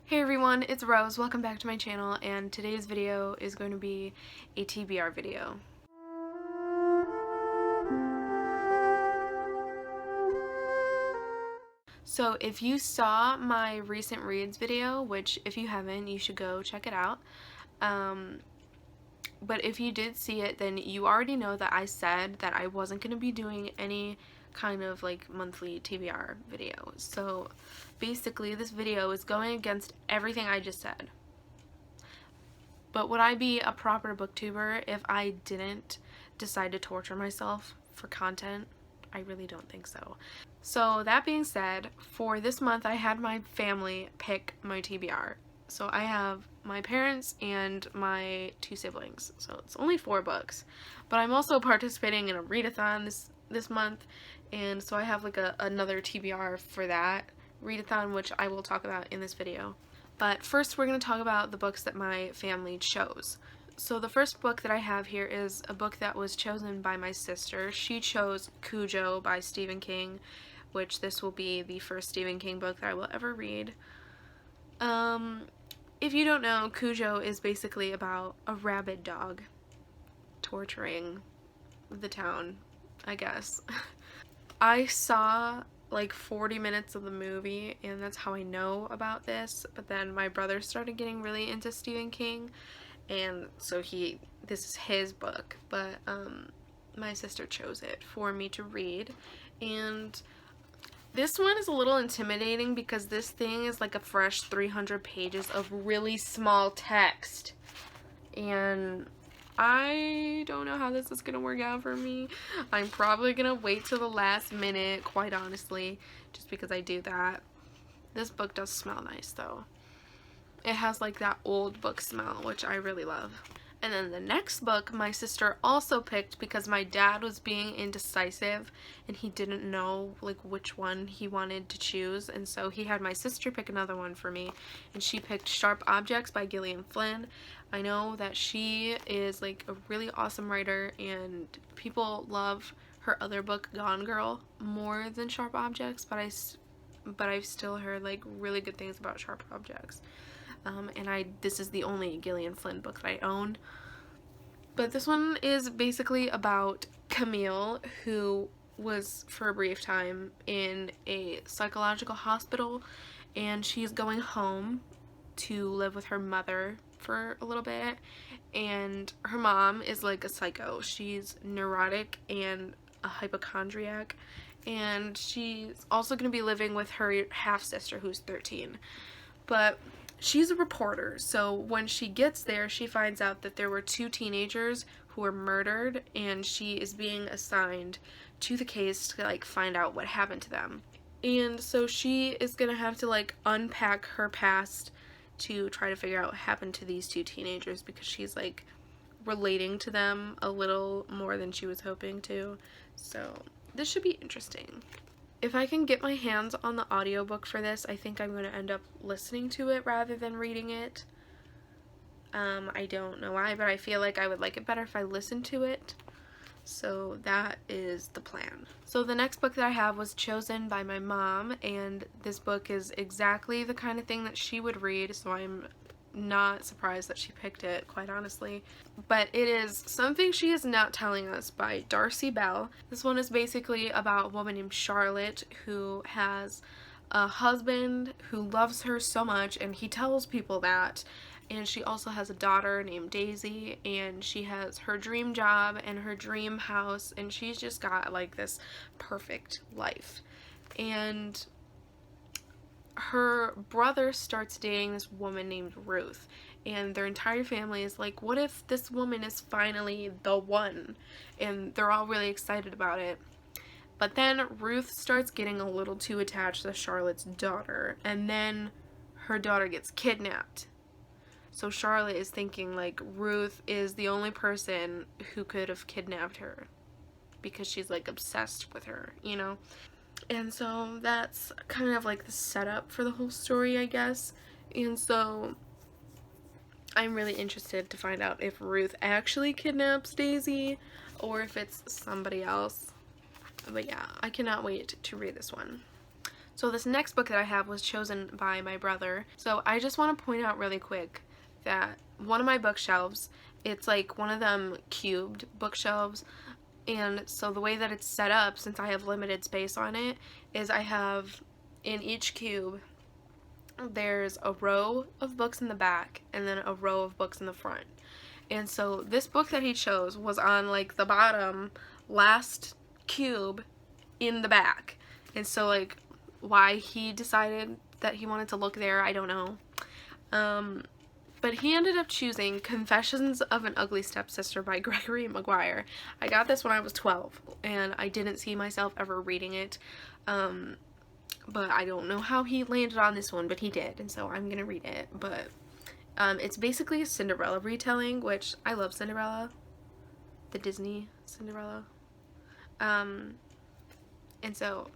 Hey everyone, it's Rose. Welcome back to my channel, and today's video is going to be a TBR video. So if you saw my recent reads video, which if you haven't, you should go check it out. But if you did see it, then you already know that I said that I wasn't going to be doing any kind of like monthly TBR video. So basically this video is going against everything I just said. But would I be a proper booktuber if I didn't decide to torture myself for content? I really don't think so. So that being said, for this month I had my family pick my TBR. So I have my parents and my 2 siblings. So it's only 4 books. But I'm also participating in a readathon this month, and so I have like another TBR for that readathon, which I will talk about in this video. But first we're going to talk about the books that my family chose. So the first book that I have here is a book that was chosen by my sister. She chose Cujo by Stephen King, which this will be the first Stephen King book that I will ever read. If you don't know, Cujo is basically about a rabid dog torturing the town, I guess. I saw like 40 minutes of the movie, and that's how I know about this, but then my brother started getting really into Stephen King, and so this is his book, but my sister chose it for me to read. And this one is a little intimidating because this thing is like a fresh 300 pages of really small text, and I don't know how this is gonna work out for me. I'm probably gonna wait till the last minute, quite honestly, just because I do that. This book does smell nice though. It has like that old book smell, which I really love. And then the next book my sister also picked because my dad was being indecisive and he didn't know like which one he wanted to choose, and so he had my sister pick another one for me, and she picked Sharp Objects by Gillian Flynn. I know that she is like a really awesome writer, and people love her other book Gone Girl more than Sharp Objects, but I've still heard like really good things about Sharp Objects. And this is the only Gillian Flynn book that I own. But this one is basically about Camille, who was for a brief time in a psychological hospital, and she's going home to live with her mother for a little bit, and her mom is like a psycho. She's neurotic and a hypochondriac, and she's also going to be living with her half-sister who's 13. But she's a reporter, so when she gets there, she finds out that there were 2 teenagers who were murdered, and she is being assigned to the case to like find out what happened to them. And so she is gonna have to like unpack her past to try to figure out what happened to these 2 teenagers, because she's like relating to them a little more than she was hoping to. So this should be interesting. If I can get my hands on the audiobook for this, I think I'm going to end up listening to it rather than reading it. I don't know why, but I feel like I would like it better if I listened to it. So that is the plan. So the next book that I have was chosen by my mom, and this book is exactly the kind of thing that she would read, so I'm not surprised that she picked it, quite honestly. But it is Something She Is Not Telling Us by Darcy Bell. This one is basically about a woman named Charlotte who has a husband who loves her so much, and he tells people that. And she also has a daughter named Daisy, and she has her dream job and her dream house, and she's just got like this perfect life. And her brother starts dating this woman named Ruth, and their entire family is like, what if this woman is finally the one? And they're all really excited about it. But then Ruth starts getting a little too attached to Charlotte's daughter, and then her daughter gets kidnapped. So Charlotte is thinking like Ruth is the only person who could have kidnapped her, because she's like obsessed with her, you know? And so that's kind of like the setup for the whole story, I guess. And so I'm really interested to find out if Ruth actually kidnaps Daisy or if it's somebody else. But yeah, I cannot wait to read this one. So this next book that I have was chosen by my brother. So I just want to point out really quick that one of my bookshelves, it's like one of them cubed bookshelves, and so the way that it's set up, since I have limited space on it, is I have in each cube there's a row of books in the back and then a row of books in the front. And so this book that he chose was on like the bottom last cube in the back. And so like why he decided that he wanted to look there, I don't know. But he ended up choosing Confessions of an Ugly Stepsister by Gregory Maguire. I got this when I was 12 and I didn't see myself ever reading it. But I don't know how he landed on this one, but he did, and so I'm gonna read it. But it's basically a Cinderella retelling, which I love Cinderella, the Disney Cinderella. And so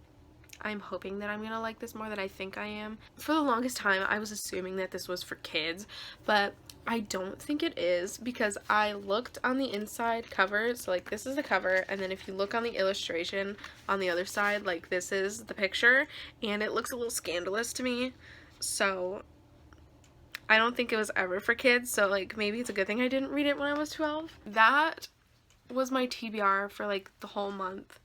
I'm hoping that I'm gonna like this more than I think I am. For the longest time, I was assuming that this was for kids, but I don't think it is, because I looked on the inside cover. So like this is the cover, and then if you look on the illustration on the other side, like this is the picture, and it looks a little scandalous to me. So I don't think it was ever for kids, so like maybe it's a good thing I didn't read it when I was 12. That was my TBR for like the whole month.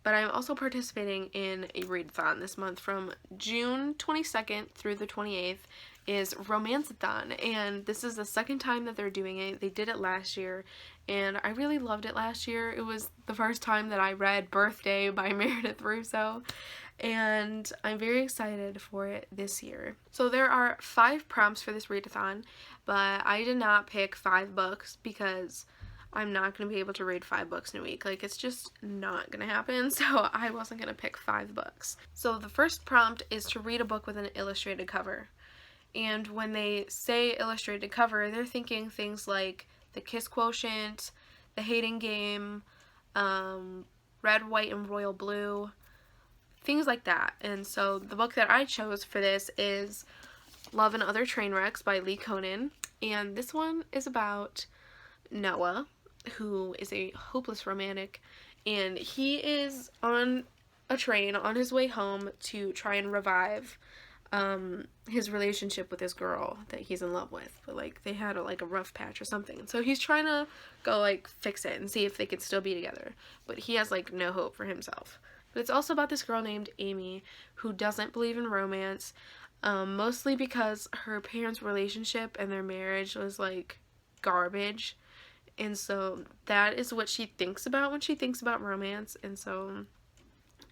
But I'm also participating in a readathon this month. From June 22nd through the 28th is romanceathon, and this is the second time that they're doing it. They did it last year, and I really loved it last year. It was the first time that I read Birthday by Meredith Russo, and I'm very excited for it this year. So there are 5 prompts for this readathon, but I did not pick 5 books because I'm not going to be able to read 5 books in a week. Like, it's just not going to happen, so I wasn't going to pick 5 books. So the first prompt is to read a book with an illustrated cover. And when they say illustrated cover, they're thinking things like The Kiss Quotient, The Hating Game, Red, White, and Royal Blue, things like that. And so the book that I chose for this is Love and Other Trainwrecks by Lee Conan. And this one is about Noah, who is a hopeless romantic, and he is on a train on his way home to try and revive his relationship with this girl that he's in love with, but like they had a rough patch or something, and so he's trying to go like fix it and see if they could still be together, but he has like no hope for himself. But it's also about this girl named Amy who doesn't believe in romance, mostly because her parents' relationship and their marriage was like garbage. And so that is what she thinks about when she thinks about romance, and so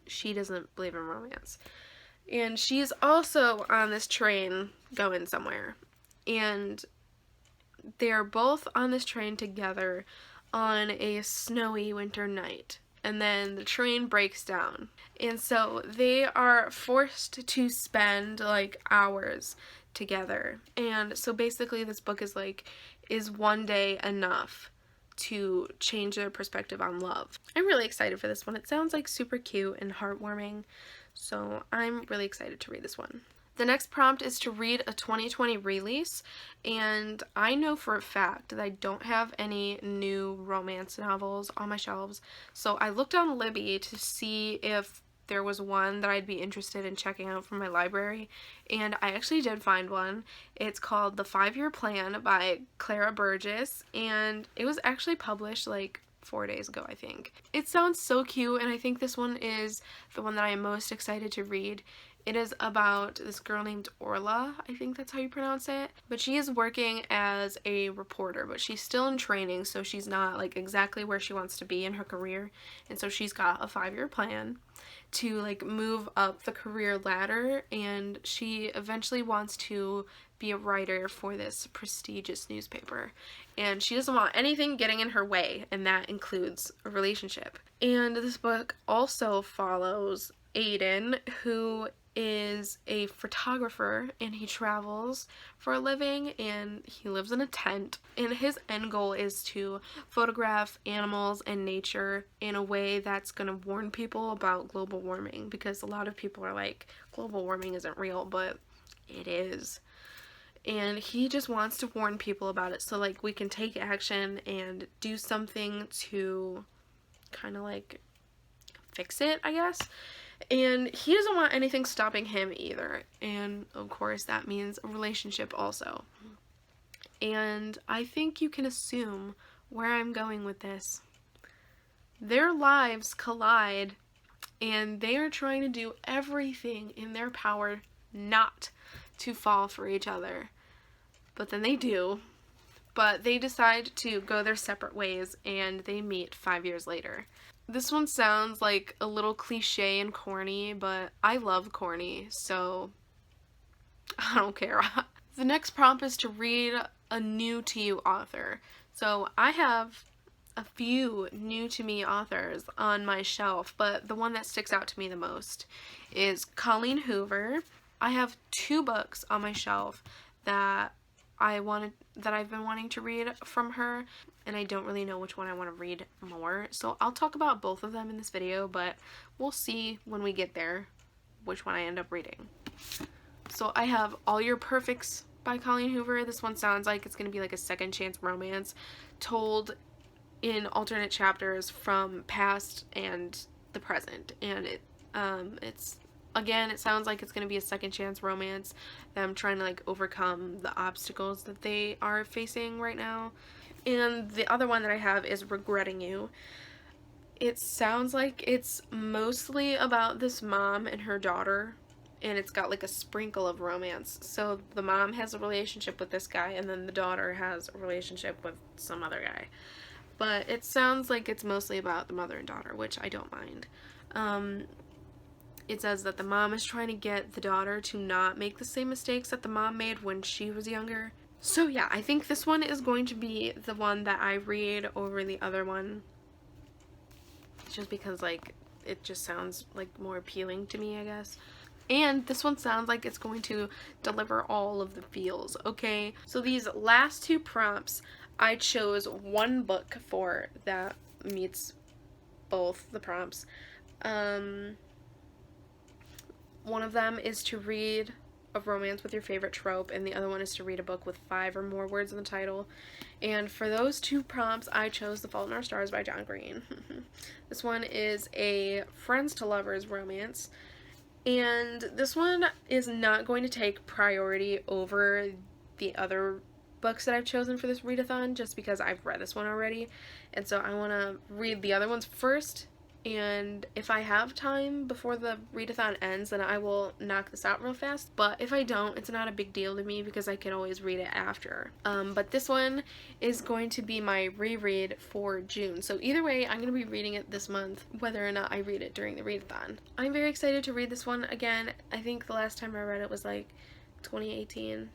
she doesn't believe in romance. And she's also on this train going somewhere, and they're both on this train together on a snowy winter night, and then the train breaks down, and so they are forced to spend like hours together. And so basically this book is like, is one day enough to change their perspective on love? I'm really excited for this one. It sounds like super cute and heartwarming, so I'm really excited to read this one. The next prompt is to read a 2020 release, and I know for a fact that I don't have any new romance novels on my shelves, so I looked on Libby to see if there was one that I'd be interested in checking out from my library, and I actually did find one. It's called The 5-Year Plan by Clara Burgess, and it was actually published like 4 days ago, I think. It sounds so cute, and I think this one is the one that I am most excited to read. It is about this girl named Orla, I think that's how you pronounce it, but she is working as a reporter, but she's still in training, so she's not like exactly where she wants to be in her career, and so she's got a 5-year plan to like move up the career ladder, and she eventually wants to be a writer for this prestigious newspaper, and she doesn't want anything getting in her way, and that includes a relationship. And this book also follows Aiden, who is a photographer, and he travels for a living, and he lives in a tent, and his end goal is to photograph animals and nature in a way that's going to warn people about global warming, because a lot of people are like, global warming isn't real, but it is. And he just wants to warn people about it so like we can take action and do something to kind of like fix it, I guess. And he doesn't want anything stopping him either. And of course that means a relationship also. And I think you can assume where I'm going with this. Their lives collide, and they are trying to do everything in their power not to fall for each other. But then they do. But they decide to go their separate ways, and they meet 5 years later. This one sounds like a little cliche and corny, but I love corny, so I don't care. The next prompt is to read a new to you author. So I have a few new to me authors on my shelf, but the one that sticks out to me the most is Colleen Hoover. I have 2 books on my shelf that I've been wanting to read from her, and I don't really know which one I want to read more. So I'll talk about both of them in this video, but we'll see when we get there which one I end up reading. So I have All Your Perfects by Colleen Hoover. This one sounds like it's going to be like a second chance romance told in alternate chapters from past and the present, and it sounds like it's going to be a second chance romance, them trying to like overcome the obstacles that they are facing right now. And the other one that I have is Regretting You. It sounds like it's mostly about this mom and her daughter, and it's got like a sprinkle of romance. So the mom has a relationship with this guy, and then the daughter has a relationship with some other guy. But it sounds like it's mostly about the mother and daughter, which I don't mind. It says that the mom is trying to get the daughter to not make the same mistakes that the mom made when she was younger. So yeah, I think this one is going to be the one that I read over the other one. Just because, like, it just sounds, like, more appealing to me, I guess. And this one sounds like it's going to deliver all of the feels, okay? So these last 2 prompts, I chose one book for that meets both the prompts. One of them is to read a romance with your favorite trope, and the other one is to read a book with 5 or more words in the title. And for those 2 prompts, I chose The Fault in Our Stars by John Green. This one is a friends to lovers romance, and this one is not going to take priority over the other books that I've chosen for this readathon, just because I've read this one already, and so I want to read the other ones first. And if I have time before the readathon ends, then I will knock this out real fast. But if I don't, it's not a big deal to me because I can always read it after. But this one is going to be my reread for June. So either way, I'm going to be reading it this month, whether or not I read it during the readathon. I'm very excited to read this one again. I think the last time I read it was like 2018.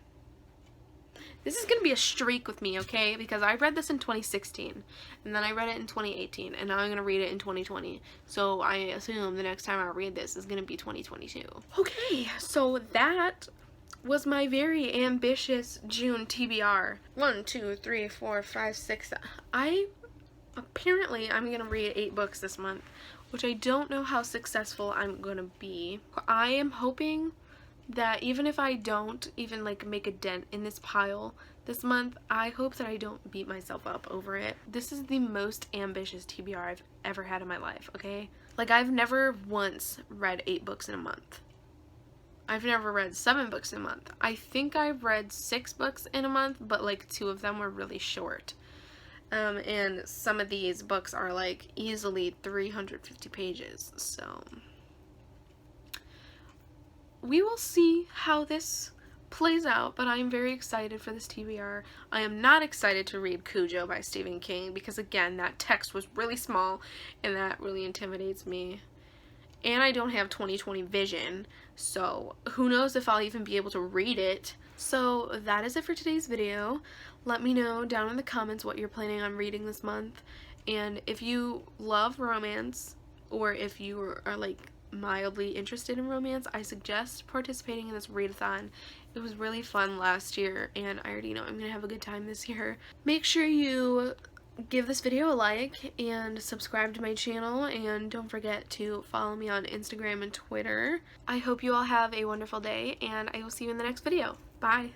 This is going to be a streak with me, okay? Because I read this in 2016, and then I read it in 2018, and now I'm going to read it in 2020. So I assume the next time I read this is going to be 2022. Okay, so that was my very ambitious June TBR. 1, 2, 3, 4, 5, 6. I'm going to read 8 books this month, which I don't know how successful I'm going to be. I am hoping that even if I don't even like make a dent in this pile this month, I hope that I don't beat myself up over it. This is the most ambitious TBR I've ever had in my life, okay? Like, I've never once read 8 books in a month. I've never read 7 books in a month. I think I've read 6 books in a month, but like 2 of them were really short. And some of these books are like easily 350 pages, so we will see how this plays out, but I am very excited for this TBR. I am not excited to read Cujo by Stephen King because, again, that text was really small and that really intimidates me. And I don't have 20/20 vision, so who knows if I'll even be able to read it. So that is it for today's video. Let me know down in the comments what you're planning on reading this month, and if you love romance, or if you are like mildly interested in romance, I suggest participating in this readathon. It was really fun last year, and I already know I'm gonna have a good time this year. Make sure you give this video a like and subscribe to my channel, and don't forget to follow me on Instagram and Twitter. I hope you all have a wonderful day, and I will see you in the next video. Bye!